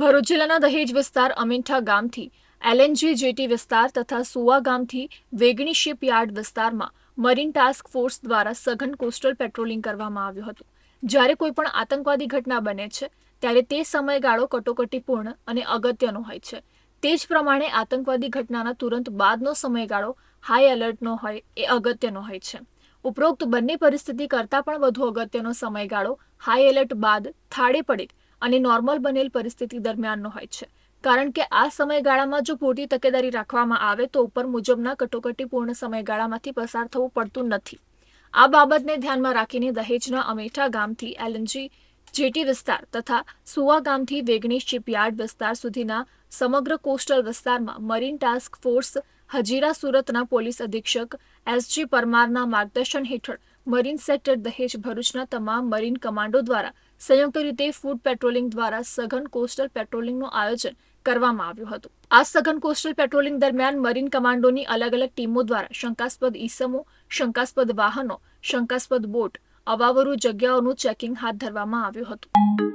ભરૂચ જિલ્લાના દહેજ વિસ્તાર અમીઠા ગામથી એલએનજી જેટી વિસ્તાર તથા સુવા ગામથી વેગણી શિપયાર્ડ વિસ્તારમાં મરીન ટાસ્ક ફોર્સ દ્વારા સઘન કોસ્ટલ પેટ્રોલિંગ કરવામાં આવ્યું હતું। જ્યારે કોઈ પણ આતંકવાદી ઘટના બને છે ત્યારે તે સમયગાળો કટોકટીપૂર્ણ અને અગત્યનો હોય છે। તે જ પ્રમાણે આતંકવાદી ઘટનાના તુરંત બાદનો સમયગાળો હાઈ એલર્ટનો હોય એ અગત્યનો હોય છે। ઉપરોક્ત બંને પરિસ્થિતિ કરતાં પણ વધુ અગત્યનો સમયગાળો હાઈ એલર્ટ બાદ થાળે પડેલ અને નોર્મલ બનેલ પરિસ્થિતિ દરમિયાનનો હોય છે, કારણ કે આ સમયગાળામાં જો પૂરતી તકેદારી રાખવામાં આવે તો ઉપર મુજબના કટોકટીપૂર્ણ સમયગાળામાંથી પસાર થવું પડતું નથી। આ બાબતને ધ્યાનમાં રાખીને દહેજના અમીઠા ગામથી એલએનજી જેટી વિસ્તાર તથા સુવા ગામથી વેગણી શિપયાર્ડ વિસ્તાર સુધીના સમગ્ર કોસ્ટલ વિસ્તારમાં મરીન ટાસ્ક ફોર્સ હજીરા સુરતના પોલીસ અધિક્ષક એસજી પરમારના માર્ગદર્શન હેઠળ મરીન સેક્ટર દહેજ ભરૂચના તમામ મરીન કમાન્ડો દ્વારા સંયુક્ત રીતે ફૂડ પેટ્રોલિંગ દ્વારા સઘન કોસ્ટલ પેટ્રોલિંગનું આયોજન કરવામાં આવ્યું હતું। આ સઘન કોસ્ટલ પેટ્રોલિંગ દરમિયાન મરીન કમાન્ડોની અલગ અલગ ટીમો દ્વારા શંકાસ્પદ ઈસમો, શંકાસ્પદ વાહનો, શંકાસ્પદ બોટ, અવાવરૂ જગ્યાઓનું ચેકિંગ હાથ ધરવામાં આવ્યું હતું।